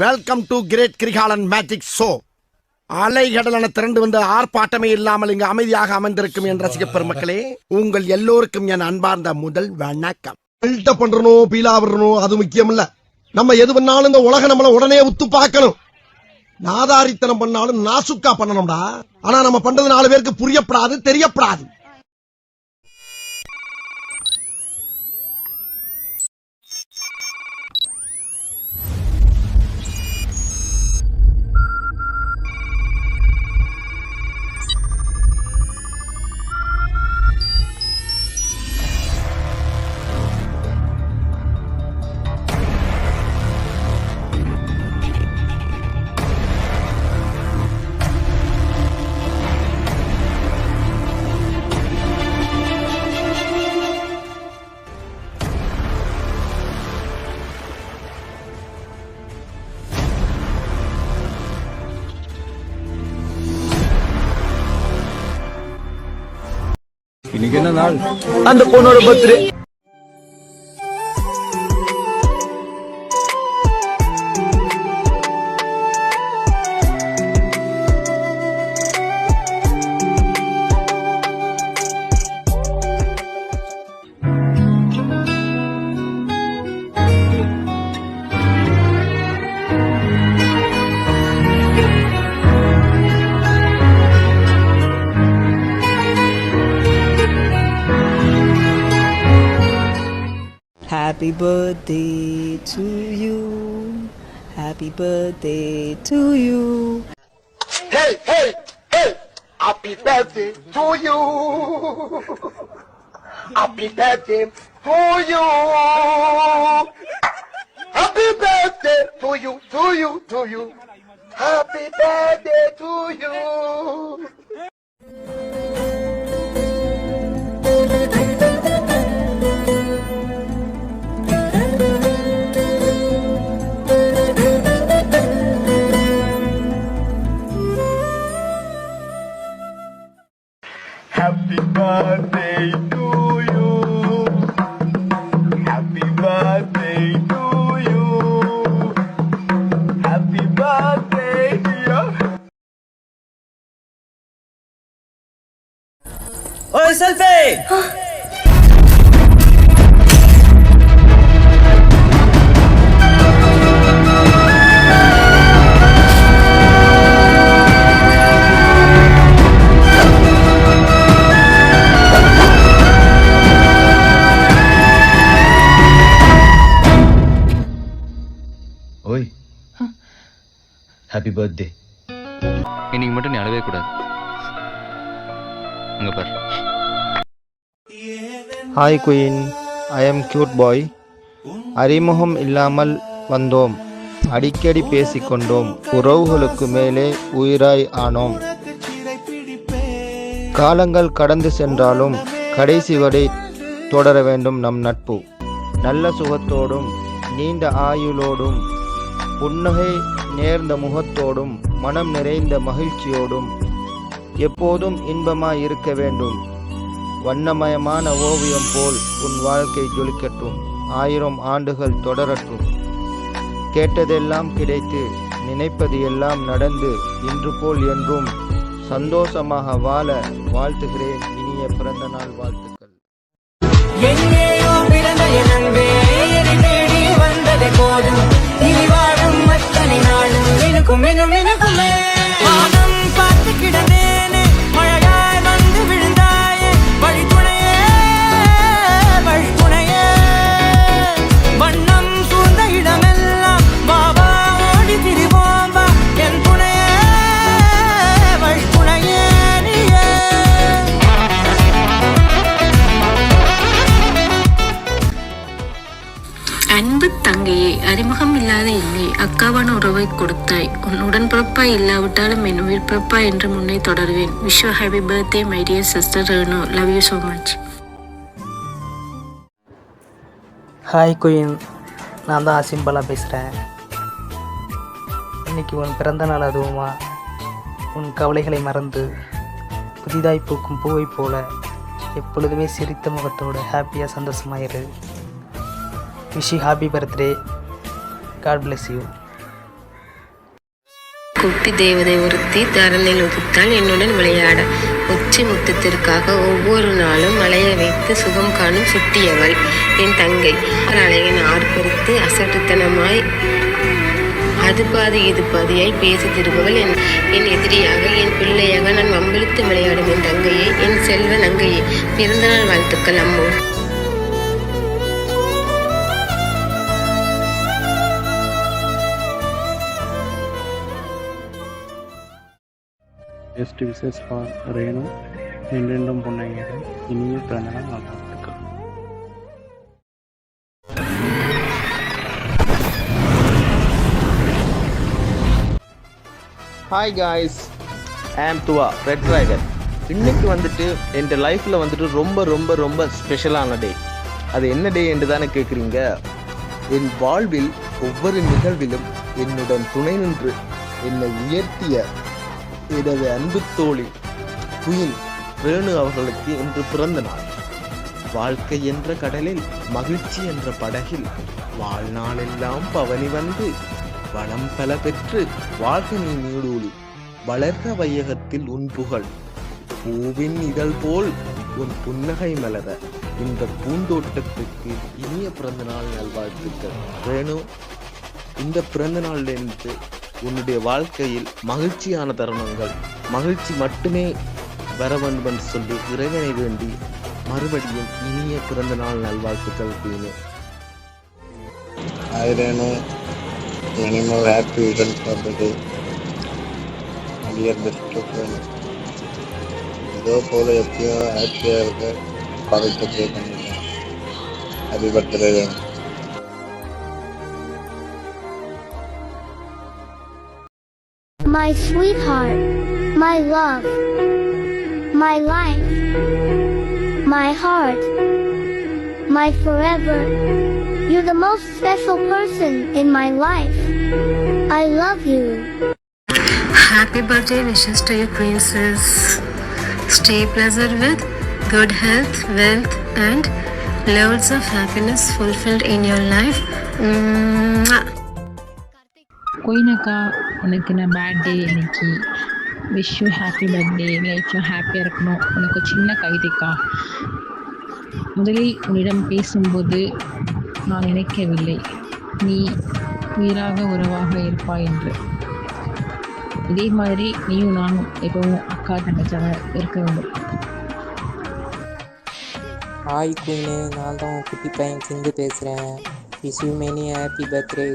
Welcome to great Kirikalan magic show. அலைகடலான திரண்டு வந்து ஆர்ப்பாட்டமே இல்லாமல் இங்கு அமைதியாக அமைந்திருக்கும் என் ரசிக பெருமக்களே, உங்கள் எல்லோருக்கும் என் அன்பார்ந்த முதல் வணக்கம். பில்டப் பண்றணும், பீலா விடணும், அது முக்கியம் இல்ல. நம்ம எது பண்ணாலும் இந்த உலக நம்மள உடனே உத்து பார்க்கணும். நாதாரித்தனம் பண்ணாலும் நாசுக்கா பண்ணணும்டா. ஆனா நம்ம பண்றது 4 பேருக்கு புரியப்படாது, தெரியப்படாது. இன்னைக்கு என்ன நாள்? அந்த பொண்ணோட birthday. Happy birthday to you. Happy birthday to you. Hey, hey, hey! Happy birthday to you. Happy birthday to you. Happy birthday to you, to you, to you. Happy birthday to you. Happy birthday to you. Happy birthday to you. Happy birthday dear. Oi, selfie! ஓய், happy birthday. இன்னைக்கு மட்டும் நீ அழவே கூடாது. அங்க பாரு. Hi queen, I am cute பாய். அறிமுகம் இல்லாமல் வந்தோம், அடிக்கடி பேசிக்கொண்டோம், உறவுகளுக்கு மேலே உயிராய் ஆனோம். காலங்கள் கடந்து சென்றாலும் கடைசி வரை தொடர வேண்டும் நம் நட்பு. நல்ல சுகத்தோடும் நீண்ட ஆயுளோடும் புன்னகை நேர்ந்த முகத்தோடும் மனம் நிறைந்த மகிழ்ச்சியோடும் எப்போதும் இன்பமாய் இருக்க வேண்டும். வண்ணமயமான ஓவியம் போல் உன் வாழ்க்கை ஜொலிக்கட்டும், 1000 ஆண்டுகள் தொடரட்டும். கேட்டதெல்லாம் கிடைத்து நினைப்பது எல்லாம் நடந்து இன்று போல் என்றும் சந்தோஷமாக வாழ வாழ்த்துகிறேன். இனிய பிறந்த நாள் வாழ்த்துக்கள். எங்கேயோ பிறந்த என் அன்பே, என்னை தேடி வந்ததே போதும். இனி வாழும் அத்தனை நாளும் எனக்கும் எனக்குமே. வானம் பார்த்து கிடந்தேனே, மழையாய் வந்து விழுந்தாயே, வழித்துணையே வழித்துணையே. வண்ணம் சூழ்ந்த இடமெல்லாம் பாபா ஓடி திரிவோம் வா, என் துணையே வழித்துணையே நீயே. அன்பு தங்கையே, அறிமுகம் இல்லாத என்னை அக்காவான உறவை கொடுத்தாய். உன் உடன்பிறப்பாய் இல்லாவிட்டாலும் என் உயிர் பிறப்பா என்று முன்னே தொடருவேன். Wish you happy birthday my dear sister Renu. Love you so much. Hi queen, நான் தான் சிம்பலா பேசுகிறேன். இன்றைக்கி உன் பிறந்த நாள், அதுவுமா உன் கவலைகளை மறந்து புதிதாய் பூக்கும் பூவை போல எப்பொழுதுமே சிரித்த முகத்தோடு ஹாப்பியாக சந்தோஷமாயிரு. Wish you happy birthday. God bless you. குட்டி தேவதை ஒருத்தி தரணில் உதித்தால் என்னுடன் விளையாட. உச்சி முத்தத்திற்காக ஒவ்வொரு நாளும் அலைய வைத்து சுகம் காணும் சுட்டியவள் என் தங்கை. அலையின் ஆர்ப்பரித்து அசட்டுத்தனமாய் அது பாதி இது பாதியாய் பேசி திருப்பவள் என் எதிரியாக, என் பிள்ளையாக நான் வம்பிழுத்து விளையாடும் என் தங்கையே, என் செல்வ நங்கையே. பிறந்தநாள் வாழ்த்துக்கள் அம்மோ. Best wishes for Renu. என்றென்றும் பொன்னையிடம் இனிய பிறந்தநாள் நல்வாழ்த்துக்கள். ஹாய் காய்ஸ், ஆம் துவா ரெட் ட்ராகன். இன்னைக்கு வந்துட்டு என் லைஃப்பில் வந்துட்டு ரொம்ப ரொம்ப ரொம்ப ஸ்பெஷலான டே. அது என்ன டே என்று தானே கேட்குறீங்க? என் வாழ்வில் ஒவ்வொரு நிகழ்விலும் என்னுடன் துணை நின்று என்னை உயர்த்திய எனது அன்பு தோழி குயின் ரேணு அவர்களுக்கு இன்று பிறந்த நாள். வாழ்க்கை என்ற கடலில் மகிழ்ச்சி என்ற படகில் வாழ்நாளெல்லாம் பவனி வந்து வளம் பல பெற்று வாழ்க நீ நீடூழி, வளர்க வையகத்தில் உன் புகழ், பூவின் இதழ் போல் உன் புன்னகை மலர, இந்த பூந்தோட்டத்துக்கு இனிய பிறந்தநாள் நல்வாழ்த்துக்கள். ரேணு, இந்த பிறந்த நாளிலிருந்து உன்னுடைய வாழ்க்கையில் மகிழ்ச்சியான தருணங்கள், மகிழ்ச்சி மட்டுமே வர வேண்டும் என்று சொல்லி இறைவனை வேண்டி மறுபடியும் இனிய பிறந்த நாள் நல்வாழ்த்துக்கள் queen. Hi Renu, many more happy returns for the day. Dear best of friends, இதோ போல எப்பயும் ஹாப்பியாக இருக்க பாடத்தை ப்ரே பண்ணிட்டேன். Happy birthday Renu. My sweetheart, my love, my life, my heart, my forever. You're the most special person in my life. I love you. Happy birthday wishes to you, princess. Stay blessed with good health, wealth, and loads of happiness fulfilled in your life. கொயினக்கா, உனக்கு நான் birthday இன்னைக்கு. Wish you happy birthday. லைஃப்பில் ஹாப்பியாக இருக்கணும். உனக்கு சின்ன கவிதைக்கா. முதலில் உன்னிடம் பேசும்போது நான் நினைக்கவில்லை நீ உயிராக உறவாக இருப்பாய் என்று. இதே மாதிரி நீயும் நானும் எப்பவும் அக்கா தங்கச்சாக இருக்க வேண்டும். ஹாய் குயினு, நான் தான் குட்டி பையன் சிந்து பேசுகிறேன். Wish you many happy birthday.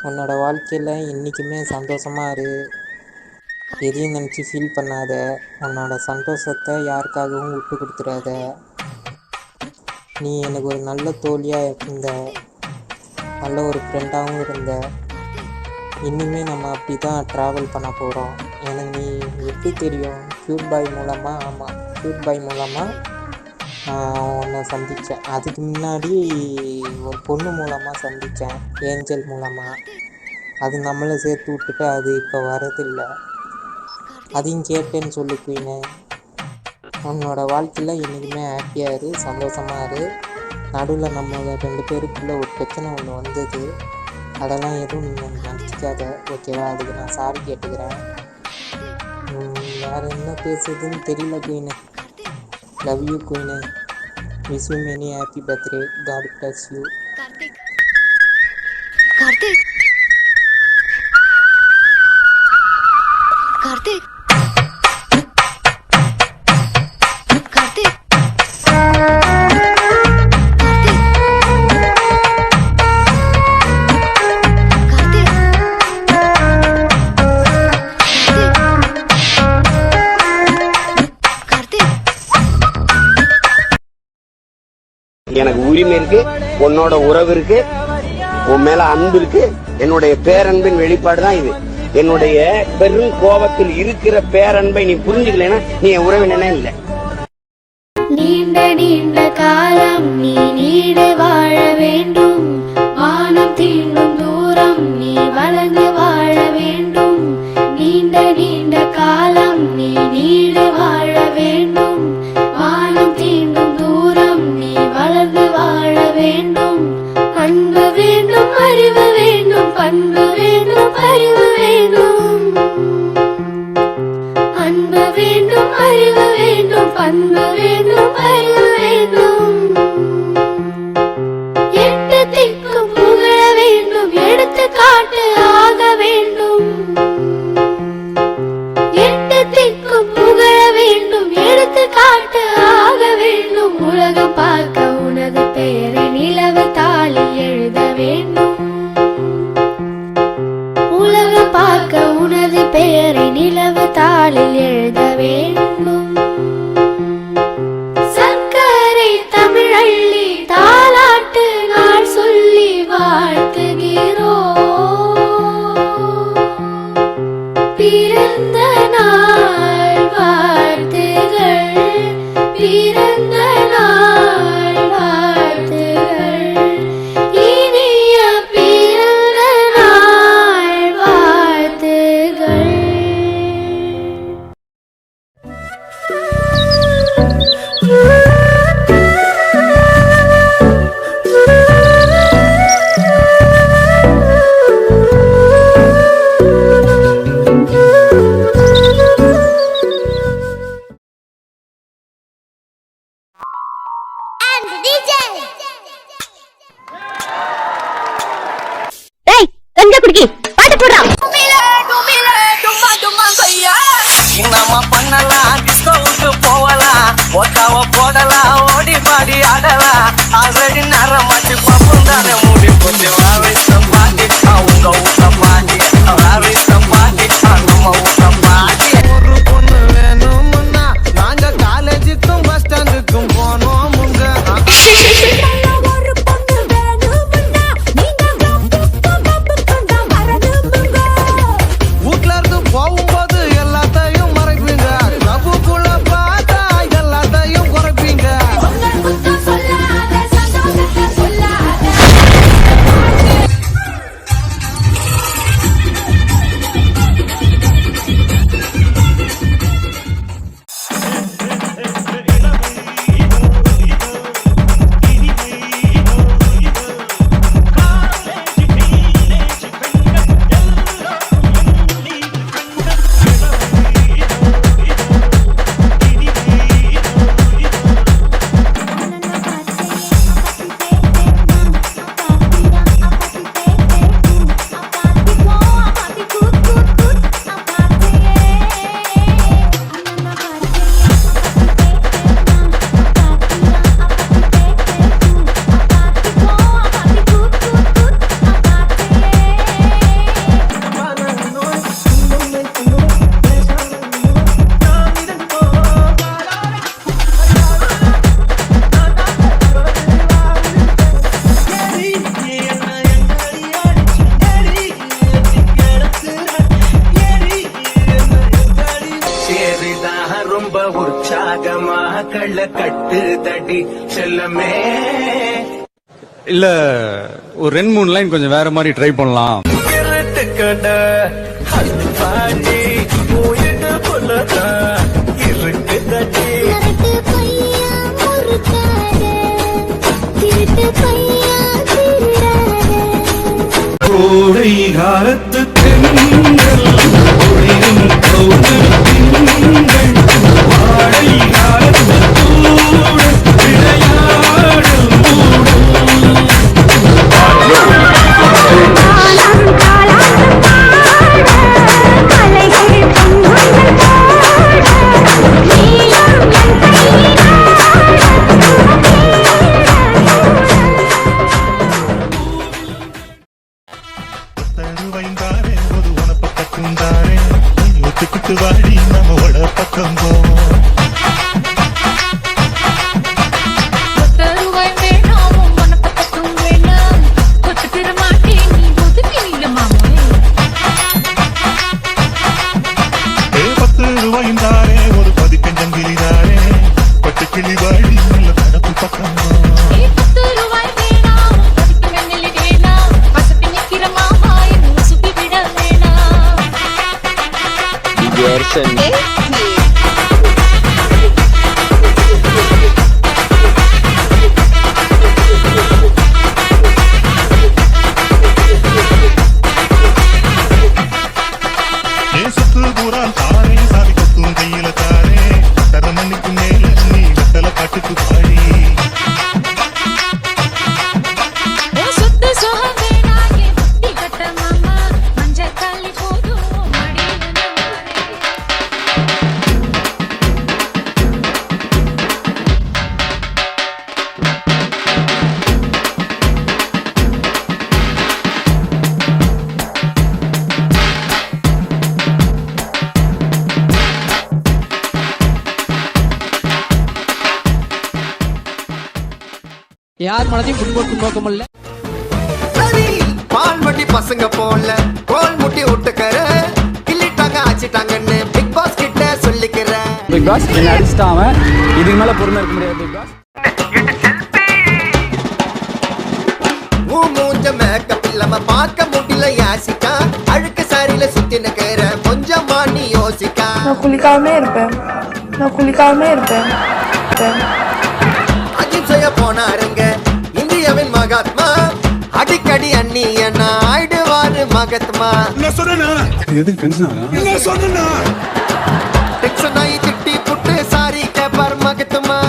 உன்னோட வாழ்க்கையில் என்றைக்குமே சந்தோஷமாக இரு. எதையும் நினச்சி ஃபீல் பண்ணாத. உன்னோட சந்தோஷத்தை யாருக்காகவும் விட்டு கொடுத்துடாத. நீ எனக்கு ஒரு நல்ல தோழியாக இருந்த, நல்ல ஒரு ஃப்ரெண்டாகவும் இருந்த. இன்னுமே நம்ம அப்படி தான் ட்ராவல் பண்ண போகிறோம். எனக்கு நீ எப்படி தெரியும்? க்யூட் பாய் மூலமாக. ஆமாம், க்யூட் பாய் மூலமாக உன்னை சந்தித்தேன். அதுக்கு முன்னாடி ஒரு பொண்ணு மூலமாக சந்தித்தேன், ஏஞ்சல் மூலமாக. அது நம்மளை சேர்த்து விட்டுட்டு அது இப்போ வரதில்லை. அதையும் கேட்டேன்னு சொல்லு குயினு. உன்னோட வாழ்க்கையில் என்றைக்குமே ஹாப்பியாக இரு, சந்தோஷமாக இரு. நடுவில் நம்ம 2 பேருக்குள்ளே ஒரு பிரச்சனை ஒன்று வந்தது. அதெல்லாம் எதுவும் நினச்சிக்காத, ஓகேவா? அதுக்கு நான் சாரி கேட்டுக்கிறேன். வேறு என்ன பேசுறதுன்னு தெரியல queen. Love you queen. Wish you many happy birthday. God bless you. Karthik, Karthik, Karthik, எனக்கு உரிமை இருக்கு, உன்னோட உறவு இருக்கு, உன் மேல அன்பு இருக்கு. என்னுடைய பேரன்பின் வெளிப்பாடு தான் இது. என்னுடைய பெரும் கோபத்தில் இருக்கிற பேரன்பை நீ புரிஞ்சுக்கலைன்னா நீ என் உறவினே இல்லை. நீண்ட நீண்ட காலம் நீ நீடு வாழ வேண்டும். வானம் தீண்டும் தூரம் நீ வளர்ந்து வாழ வேண்டும். நீண்ட நீண்ட காலம் நீ நீடு வாழ வேண்டும். வானம் தீண்டும் தூரம் நீ வளர்ந்து வாழ வேண்டும். அன்பு வேண்டும், அறிவு வேண்டும், பண்பு வேண்டும், அறிவு வேண்டும். வேண்டும். உலகம் பார்க்க உனது பெயரை நிலவு தாளில் எழுத வேண்டும். சர்க்கரை தமிழள்ளி தாலாட்டு நாள் சொல்லி வாழ்த்துகிறோம். பிறந்த நாள் வாழ்த்துகள், பிறந்த நாள் வாழ்த்துகள், இனிய பிறந்த நாள் வாழ்த்துகள். நம்ம பண்ணலாம் டிஸ்கவுண்ட் போகலாம் ஒட்டாவ போடலாம் ஓடி பாடி ஆடலாம் ஆல்ரெடி நேரமாச்சு பாப்போம் தானே மூடி போச்சு வாரிசம் பாட்டி உங்க ஊட்ட பாட்டி வாரிசம் பாட்டி நம்ம ஊட்ட பாட்டி. ஒரு பொண்ணு வேணும்னா நாங்க காலேஜுக்கும் பஸ் ஸ்டாண்டுக்கும் போனோம் முங்க. வீட்ல இருந்து போகும்போது எல்லாத்தையும் மறைப்பீங்க, ரப்புக்குள்ள பார்த்தா எல்லாத்தையும் குறைப்பீங்க. ரொம்ப உற்சாகமா கள்ள கட்டு தடி செல்லமே. இல்ல ஒரு 2-3 லைன் கொஞ்சம் வேற மாதிரி ட்ரை பண்ணலாம். திருட்டு கடை பாட்டி போயிட்டு கொள்ளதா இருக்கு தட்டி. கோடை காலத்து தென்றல் ஒளிரும் கௌதல் திங்கள், வாடை காலத்து தூடல் விளையாடல் மூடல். தருவைந்தாரே ஒரு உனப்பக்கம் தாரே ஒத்துக்கிட்டு வாடி நம்மோட பக்கம் போவோம். ரூபாய்ந்தாரே ஒரு பதிப்பெஞ்சங்கிலிதாரே பட்டு கிளி வாடி நல்ல தனப்பு பக்கம் தேசத்து பூரான் தாரே சாதி கொத்தும் கையில தாரே தரமணிக்கு மேல நீ வெத்தல பாட்டுக்கு பாடி. யார் மனதையும் புண்படுத்தும் நோக்கம் இல்ல. பால் மட்டி பசங்க போல கோல் முட்டி விட்டுக்கற கிள்ளிட்டாங்க ஆச்சிட்டாங்கன்னு பிக் பாஸ் கிட்ட சொல்லிக்கிறேன். பிக் பாஸ் என்ன அடிச்சிட்டான் அவன். இதுக்கு மேல பொறுமை இருக்க முடியாது பிக் பாஸ். மூஞ்ச மேக்கப் இல்லாம பார்க்க முடியல யாசிக்கா அழுக்கு சாரியில சுத்தி நிக்கிற கொஞ்சமா நீ யோசிக்கா. நான் குளிக்காமலே இருப்பேன். அகிம்சைய போனாருங்க இந்தியாவின் மகாத்மா அடிக்கடி அண்ணி என்ன ஆயிடுவாரு மகத்மா. எதுக்கு டென்ஷன் டென்ஷன் ஆகி திட்டி புட்டு சாரி கேப்பார் மகத்மா.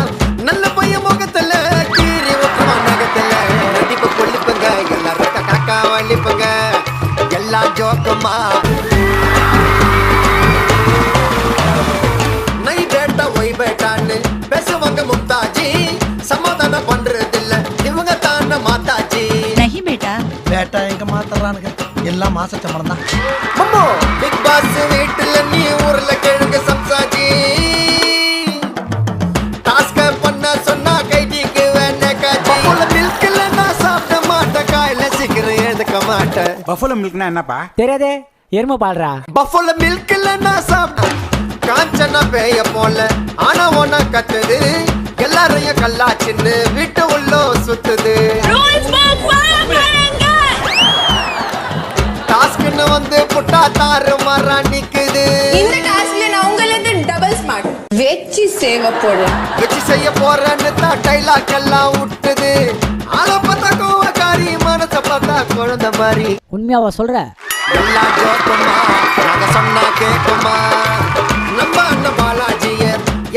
நல்ல பையன் முகத்துல கீறி ஊற்றுவா நகத்துல நடிப்பு கொல்லிப்புங்க எல்லாரும் காக்கா வலிப்புங்க எல்லாம் ஜோக்குமா. நை பேட்டா ஒய் பேட்டான்னு பேசுவாங்க மும்தாஜி சமாதானம் பண்றது இல்ல இவங்க தான மாத்தாஜி. பேட்டா எங்க மாத்தறானுங்க எல்லாம் மாச சம்பளம் தான். மம்மோ பிக் பாஸ் வீட்டுல நீ ஊர்ல கேளுங்க சம்சாஜி. டாஸ்க் பண்ண சொன்னா கைதிக்கு வேணே காஜி. பஃபலோ மில்க்ல நான் சாப்பிட மாட்டேன் காயில சீக்கிரம் எழுதுக்க மாட்டேன். பஃபலோ மில்க்னா என்னப்பா தெரியாதே எருமை பாடுறா. பஃபலோ மில்க்ல நான் சாப்பிட காஞ்சனா பேய போல ஆனா ஒன்னா கத்துது எல்லாரையும் கல்லாச்சின்னு வீட்டு உள்ள சுத்துது. டாஸ்க்னு வந்து புட்டா தாறு மாறா நிக்குது. இந்த டாஸ்க்ல நான் உங்களுக்கு டபுள் ஸ்மார்ட் வெச்சி சேவ போடுறேன். வெச்சி செய்ய போறேன்னு தான் டைலாக் எல்லாம் விட்டுது. ஆள பார்த்தா கோவக்காரி மனச பார்த்தா குழந்தை மாதிரி. உண்மையாவா சொல்ற? எல்லாம் ஜோக்குமா நாங்க சொன்னா கேக்குமா. நம்ம அண்ணன் பாலாஜிய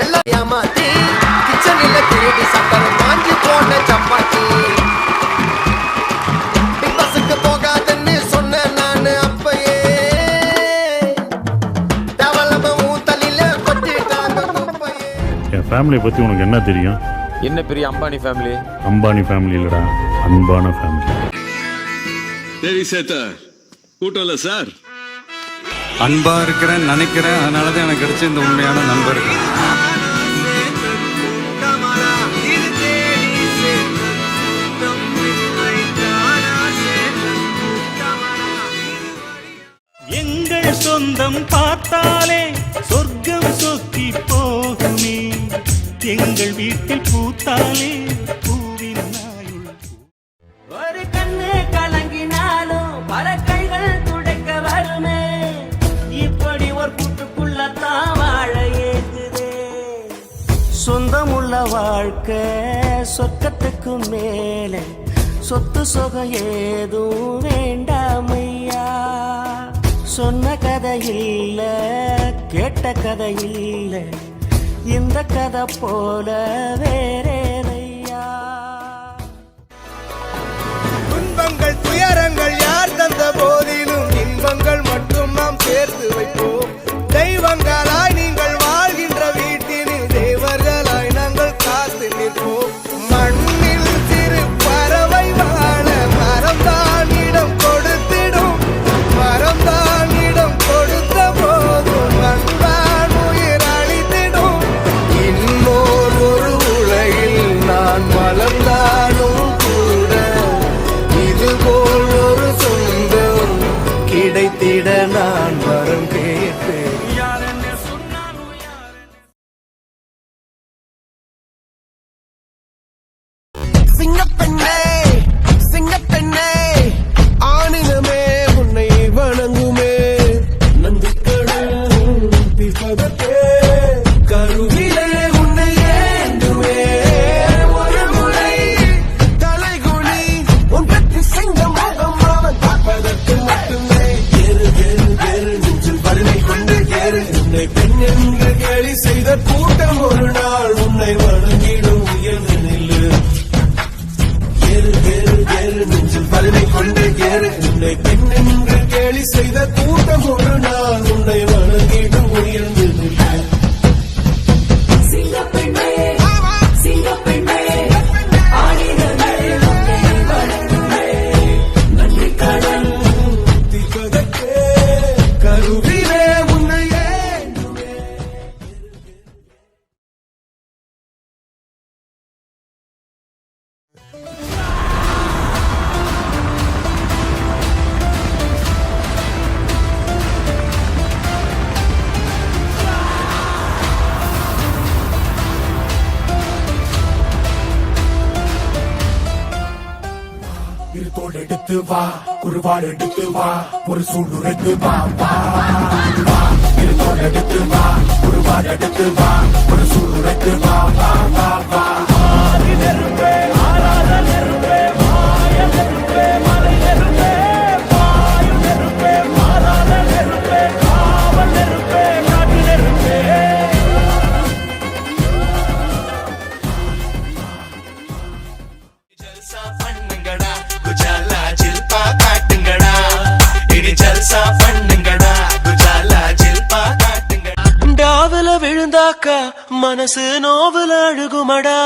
எல்லாம் ஏமாத்தி கிச்சனில திருடி சாப்பிட மாஞ்சி போன சப்பாத்தி. பிக் பாஸுக்கு போகாதுன்னு சொன்னேன் நானு அப்பயே தேவலம ஊத்தலில கொட்டிட்டாங்க குப்பையே. என் ஃபேமிலியை பற்றி உனக்கு என்ன தெரியும்? என்ன பெரிய அம்பானி ஃபேமிலி? அம்பானி ஃபேமிலி இல்லைடா, அன்பான ஃபேமிலி. சரி சேத்தா கூட்டம்ல சார் அன்பா இருக்கிறேன் நினைக்கிறேன். அதனாலதான் எனக்கு கிடைச்ச இந்த உண்மையான நண்பர்கள். எங்கள் சொந்தம் பார்த்தாலே சொர்க்கம் சொத்தி போகுமே. எங்கள் வீட்டில் பூத்தாலே பூவின் நாயுள். ஒரு கண்ணு கலங்கினாலும் பறக்கைகள் துடைக்க வருமே. இப்படி ஒரு கூட்டுக்குள்ளத்தான் வாழ ஏகுதே. சொந்தமுள்ள வாழ்க்கை சொர்க்கத்துக்கு மேலே சொத்து சொகம் ஏதும் வேண்டாமையா. சொன்ன கதை இல்ல கேட்ட கதை இல்ல இந்த கதை போல வேறேதையா. துன்பங்கள் துயரங்கள் யார் தந்த போதிலும் இன்பங்கள் மட்டும் நாம் சேர்த்து வைப்போம். தெய்வங்களாய் நீங்கள் வாழ்கின்ற வீட்டினில் தேவர்களாய் நாங்கள் காத்து நிற்போம். மண்ணில் சிறு பறவை வாழ மரம்தான் இடம் கொடுத்திடும். மரம்தான் இடம் கொடுத்த போதும் மண்தான் உயிர் அளித்திடும். இன்னொரு ஒரு உலகில் நான் வளர்ந்தாலும் கூட இதுபோல் ஒரு சொந்தம் கிடைத்திட நான் வரம் கேட்பேன். சிங்கப்பெண்ணே சிங்கப்பெண்ணே ஆணினமே உன்னை வணங்குமே. நந்திக்கடல் திசதத்தே கருவிலே உன்னை ஏந்துமே. ஒரு முறை தலைகுனி உன் பற்றி சிங்க முகம் அவன் பார்ப்பதற்கு மட்டுமே. ஏறு ஏறு ஏறு நெஞ்சில் வலிமை கொண்டு ஏறு. உன்னை பெண் என்று கேலி செய்த கூட்டம் ஒரு நாள் உன்னை வணங்கிடும் உயர்ந்து நில்லு. ஏறு ஏறு ஏறு நெஞ்சில் வலிமை கொண்டு ஏறு. உன்னை பெண் என்று கேலி செய்த கூட்டம் ஒரு நாள் உன்னை வணங்கிடும் உயர்ந்து நில்லு. சிங்கப்பெண்ணே சிங்கப்பெண்ணே ஆணினமே உன்னை வணங்குமே. நன்றி கடல் திகதத்தே கருவிலே உன்னை ஏந்துமே. வா குருவாள் எடுத்து வா ஒரு சூடு எடுத்து வா வா வா இருந்தோடு எடுத்து வா குருவாள் எடுத்து வா ஒரு சூடு எடுத்து வா வா வா வா விழுந்தாக்கா மனசு நோவுல அழுகுமடா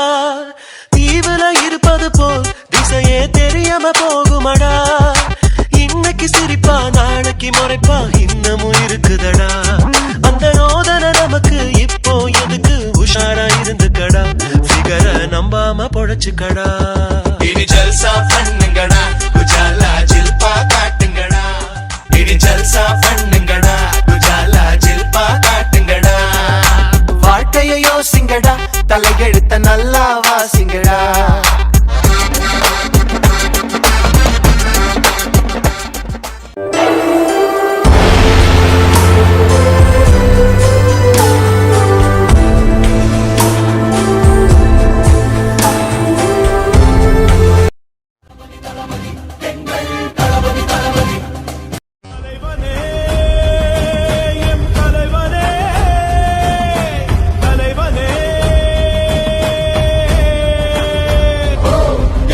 தீவுல இருப்பது போல் திசையே தெரியாம போகுமடா இன்னைக்கு சிரிப்பா நாளைக்கு முறைப்பா இன்னமும் இருக்குதடா அந்த யோதனை நமக்கு இப்போ எதுக்கு உஷாரா இருந்துக்கடா ஃபிகரை நம்பாம பொழைச்சுக்கடா இனி ஜல்சா பண்ணுங்கடா குஜாலா ஜில்பா காட்டுங்கடா இனி ஜல்சா பண்ணுங்கடா குஜாலா ஜில்பா காட்டுங்கடா வாழ்க்கைய யோசிங்கடா தலையெழுத்த நல்லா வாசிங்கடா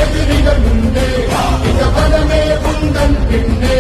எதிரிகள் முன்னே இந்த பலமே உந்தன் பின்னே